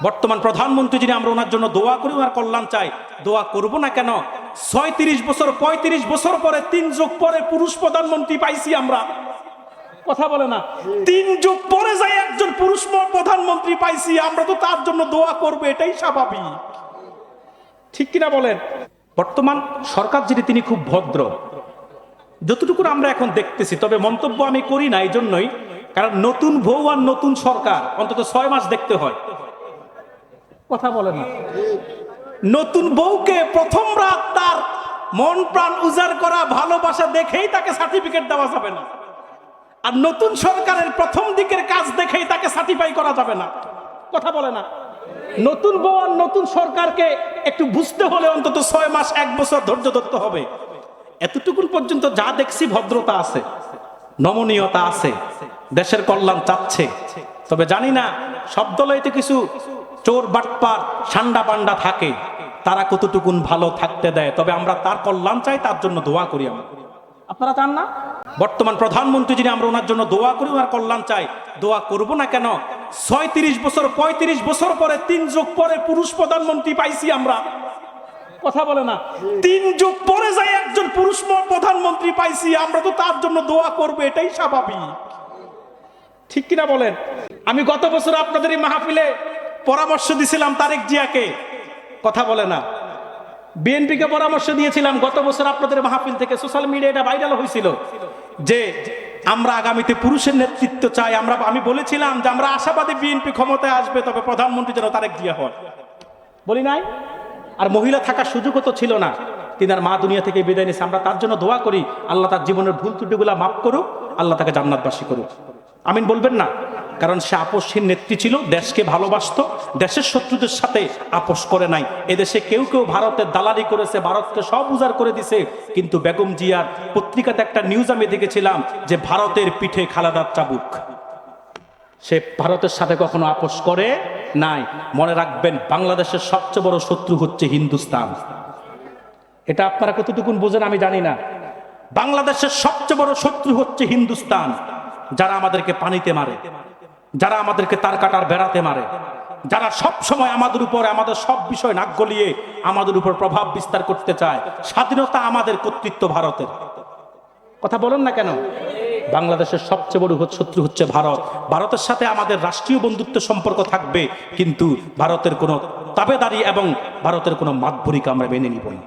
বর্তমান প্রধানমন্ত্রী যিনি, আমরা ওনার জন্য দোয়া করি, ওনার কল্যাণ চাই। দোয়া করব না কেন? ৩৬ বছর ৩৫ বছর পরে, ৩ যুগ পরে পুরুষ প্রধানমন্ত্রী পাইছি আমরা। কথা বলে না, ৩ যুগ পরে যাই একজন পুরুষ প্রধানমন্ত্রী পাইছি, আমরা তো তার জন্য দোয়া করবো, এটাই স্বাভাবিক। ঠিক কিনা বলেন? বর্তমান সরকার যিনি, তিনি খুব ভদ্র, যতটুকু আমরা এখন দেখতেছি। তবে মন্তব্য আমি করি না এই জন্যই, কারণ নতুন বউ আর নতুন সরকার অন্তত 6 মাস দেখতে হয়। কথা বলে না, নতুন বউকে প্রথম রাত তার মন প্রাণ উজাড় করা ভালোবাসা দেখেই তাকে সার্টিফিকেট দেওয়া যাবে না, আর নতুন সরকারের প্রথম দিকের কাজ দেখেই তাকে সার্টিফাই করা যাবে না। কথা বলে না, নতুন বউ আর নতুন সরকারকে একটু বুঝতে হলে অন্তত 6 মাস 1 বছর ধৈর্য ধরতে হবে। এতটুকু পর্যন্ত যা দেখছি, ভদ্রতা আছে, নমনীয়তা আছে, দেশের কল্যাণ চাচ্ছে। তবে জানি না সব দলেই তো কিছু চোর বাটপার সান্ডা পান্ডা থাকে, তারা কতটুকুন ভালো থাকতে দেয়। তবে আমরা তার কল্যাণ চাই, তার জন্য দোয়া করি। আপনারা চান না? বর্তমান প্রধানমন্ত্রী যিনি, আমরা ওনার জন্য দোয়া করি, ওনার কল্যাণ চাই। দোয়া করব না কেন? ৩৬ বছর ৩৫ বছর পরে, ৩ যুগ পরে পুরুষ প্রধানমন্ত্রী পাইছি আমরা। কথা বলে না, 3 যুগ পরে যাই একজন পুরুষ প্রধানমন্ত্রী পাইছি, আমরা তো তার জন্য দোয়া করবো, এটাই স্বাভাবিক। ঠিক কিনা বলেন? আমি গত বছর আপনাদের এই মাহফিলে পরামর্শ দিছিলাম তারেক জিয়াকে। কথা বলে না, বিএনপিকে পরামর্শ দিয়েছিলাম গত বছর আপনাদের মাহফিল থেকে। সোশ্যাল মিডিয়া এটা ভাইরাল হয়েছিল যে আমরা আগামীতে পুরুষের নেতৃত্ব চাই। আমি বলেছিলাম যে আমরা আশাবাদী বিএনপি ক্ষমতায় আসবে, তবে প্রধানমন্ত্রী যেন তারেক জিয়া হয়। বলি নাই? আর মহিলা থাকার সুযোগও তো ছিল না, তিনার মা দুনিয়া থেকে বিদায় নিয়েছে। আমরা তার জন্য দোয়া করি, আল্লাহ তার জীবনের ভুল ত্রুটিগুলা মাফ করুক, আল্লাহ তাকে জান্নাতবাসী করুক। আমিন বলবেন না? কারণ সে আপসহীন নেত্রী ছিল, দেশকে ভালোবাসতো, দেশের শত্রুদের সাথে আপোষ করে নাই। এদেশে কেউ কেউ ভারতের দালালি করেছে, ভারতকে সব উজাড় করে দিছে। কিন্তু বেগম জিয়ার পত্রিকাতে একটা নিউজ আমি দেখেছিলাম যে ভারতের পিঠে খালেদার চাবুক। সে ভারতের সাথে কখনো আপোষ করে নাই। মনে রাখবেন, বাংলাদেশের সবচেয়ে বড় শত্রু হচ্ছে হিন্দুস্তান। এটা আপনারা কতটুকুন বোঝেন আমি জানি না। বাংলাদেশের সবচেয়ে বড় শত্রু হচ্ছে হিন্দুস্তান, যারা আমাদেরকে পানিতে মারে, যারা আমাদেরকে তার কাটার বেড়াতে মারে, যারা সব সময় আমাদের উপরে, আমাদের সব বিষয় নাক গলিয়ে আমাদের উপর প্রভাব বিস্তার করতে চায়। স্বাধীনতা আমাদের, কর্তৃত্ব ভারতের। কথা বলেন না কেন? বাংলাদেশের সবচেয়ে বড় শত্রু হচ্ছে ভারত। ভারতের সাথে আমাদের রাষ্ট্রীয় বন্ধুত্ব সম্পর্ক থাকবে, কিন্তু ভারতের কোনো তাবেদারি এবং ভারতের কোনো মাতবরিকে আমরা মেনে নিব না।